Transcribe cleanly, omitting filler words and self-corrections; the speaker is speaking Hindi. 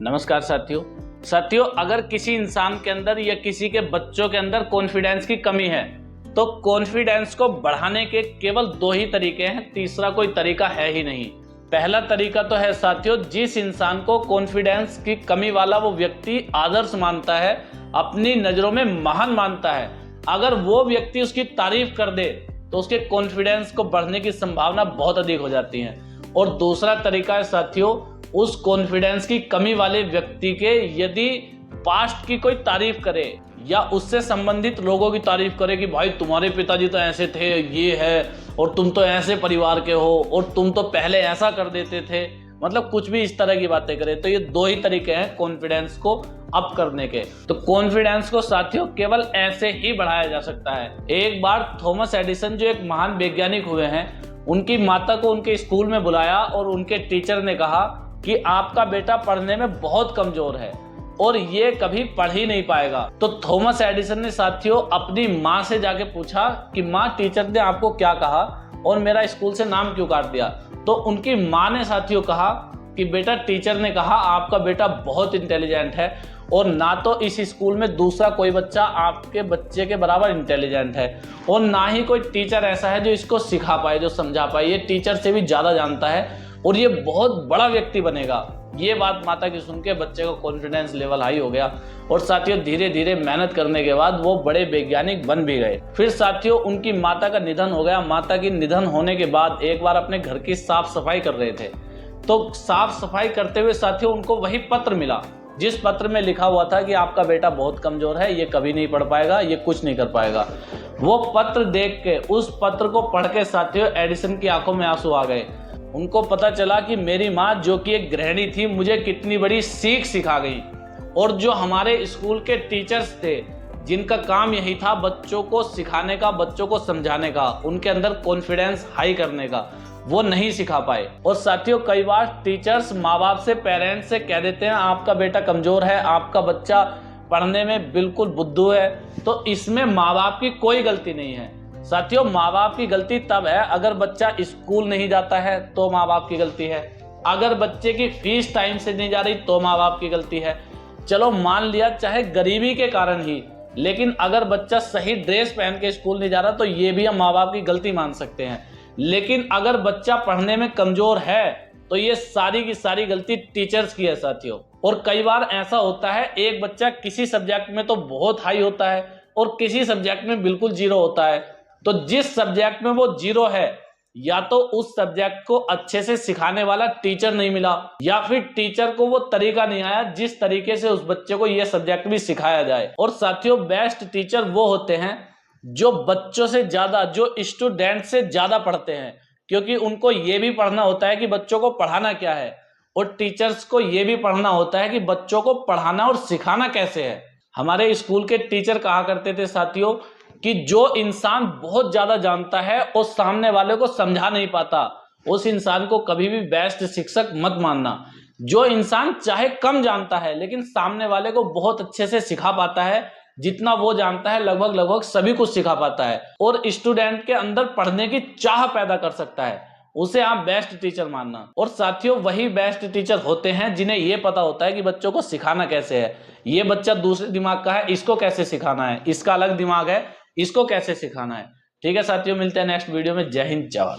नमस्कार साथियों, अगर किसी इंसान के अंदर या किसी के बच्चों के अंदर कॉन्फिडेंस की कमी है तो कॉन्फिडेंस को बढ़ाने के केवल दो ही तरीके हैं, तीसरा कोई तरीका है ही नहीं। पहला तरीका तो है साथियों, जिस इंसान को कॉन्फिडेंस की कमी वाला वो व्यक्ति आदर्श मानता है, अपनी नज़रों में महान मानता है, अगर वो व्यक्ति उसकी तारीफ कर दे तो उसके कॉन्फिडेंस को बढ़ने की संभावना बहुत अधिक हो जाती है। और दूसरा तरीका है साथियों, उस कॉन्फिडेंस की कमी वाले व्यक्ति के यदि पास्ट की कोई तारीफ करे या उससे संबंधित लोगों की तारीफ करे कि भाई तुम्हारे पिताजी तो ऐसे थे, ये है, और तुम तो ऐसे परिवार के हो, और तुम तो पहले ऐसा कर देते थे, मतलब कुछ भी इस तरह की बातें करे, तो ये दो ही तरीके हैं कॉन्फिडेंस को अप करने के। तो कॉन्फिडेंस को साथियों केवल ऐसे ही बढ़ाया जा सकता है। एक बार थॉमस एडिसन जो एक महान वैज्ञानिक हुए हैं, उनकी माता को उनके स्कूल में बुलाया और उनके टीचर ने कहा कि आपका बेटा पढ़ने में बहुत कमजोर है और ये कभी पढ़ ही नहीं पाएगा। तो थॉमस एडिसन ने साथियों अपनी माँ से जाके पूछा कि माँ, टीचर ने आपको क्या कहा और मेरा स्कूल से नाम क्यों काट दिया? तो उनकी माँ ने साथियों कहा कि बेटा, टीचर ने कहा आपका बेटा बहुत इंटेलिजेंट है और ना तो इस स्कूल में दूसरा कोई बच्चा आपके बच्चे के बराबर इंटेलिजेंट है, और ना ही कोई टीचर ऐसा है जो इसको सिखा पाए, जो समझा पाए। ये टीचर से भी ज़्यादा जानता है और ये बहुत बड़ा व्यक्ति बनेगा। ये बात माता की सुन के बच्चे का कॉन्फिडेंस लेवल हाई हो गया और साथियों धीरे धीरे मेहनत करने के बाद वो बड़े वैज्ञानिक बन भी गए। फिर साथियों उनकी माता का निधन हो गया। माता की निधन होने के बाद एक बार अपने घर की साफ सफाई कर रहे थे, तो साफ सफाई करते हुए साथियों उनको वही पत्र मिला जिस पत्र में लिखा हुआ था कि आपका बेटा बहुत कमजोर है, ये कभी नहीं पढ़ पाएगा, ये कुछ नहीं कर पाएगा। वो पत्र देख के, उस पत्र को पढ़ के साथियों एडिसन की आंखों में आंसू आ गए। उनको पता चला कि मेरी माँ जो कि एक गृहिणी थी, मुझे कितनी बड़ी सीख सिखा गई, और जो हमारे स्कूल के टीचर्स थे जिनका काम यही था बच्चों को सिखाने का, बच्चों को समझाने का, उनके अंदर कॉन्फिडेंस हाई करने का, वो नहीं सिखा पाए। और साथियों कई बार टीचर्स माँ बाप से, पेरेंट्स से कह देते हैं आपका बेटा कमजोर है, आपका बच्चा पढ़ने में बिल्कुल बुद्धू है, तो इसमें माँ बाप की कोई गलती नहीं है। साथियों माँ बाप की गलती तब है अगर बच्चा स्कूल नहीं जाता है तो माँ बाप की गलती है, अगर बच्चे की फीस टाइम से नहीं जा रही तो माँ बाप की गलती है। चलो मान लिया चाहे गरीबी के कारण ही, लेकिन अगर बच्चा सही ड्रेस पहन के स्कूल नहीं जा रहा तो ये भी हम माँ बाप की गलती मान सकते हैं। लेकिन अगर बच्चा पढ़ने में कमजोर है तो ये सारी की सारी गलती टीचर्स की है साथियों। और कई बार ऐसा होता है, एक बच्चा किसी सब्जेक्ट में तो बहुत हाई होता है और किसी सब्जेक्ट में बिल्कुल जीरो होता है, तो जिस सब्जेक्ट में वो जीरो है या तो उस सब्जेक्ट को अच्छे से सिखाने वाला टीचर नहीं मिला, या फिर टीचर को वो तरीका नहीं आया जिस तरीके से उस बच्चे को ये सब्जेक्ट भी सिखाया जाए। और साथियों बेस्ट टीचर वो होते हैं जो बच्चों से ज्यादा, जो स्टूडेंट से ज्यादा पढ़ते हैं, क्योंकि उनको ये भी पढ़ना होता है कि बच्चों को पढ़ाना क्या है, और टीचर्स को ये भी पढ़ना होता है कि बच्चों को पढ़ाना और सिखाना कैसे है। हमारे स्कूल के टीचर कहा करते थे साथियों कि जो इंसान बहुत ज्यादा जानता है और सामने वाले को समझा नहीं पाता, उस इंसान को कभी भी बेस्ट शिक्षक मत मानना। जो इंसान चाहे कम जानता है लेकिन सामने वाले को बहुत अच्छे से सिखा पाता है, जितना वो जानता है लगभग सभी कुछ सिखा पाता है और स्टूडेंट के अंदर पढ़ने की चाह पैदा कर सकता है, उसे आप बेस्ट टीचर मानना। और साथियों वही बेस्ट टीचर होते हैं जिन्हें ये पता होता है कि बच्चों को सिखाना कैसे है। ये बच्चा दूसरे दिमाग का है, इसको कैसे सिखाना है, इसका अलग दिमाग है, इसको कैसे सिखाना है। ठीक है साथियों, मिलते हैं नेक्स्ट वीडियो में। जय हिंद, जय भारत।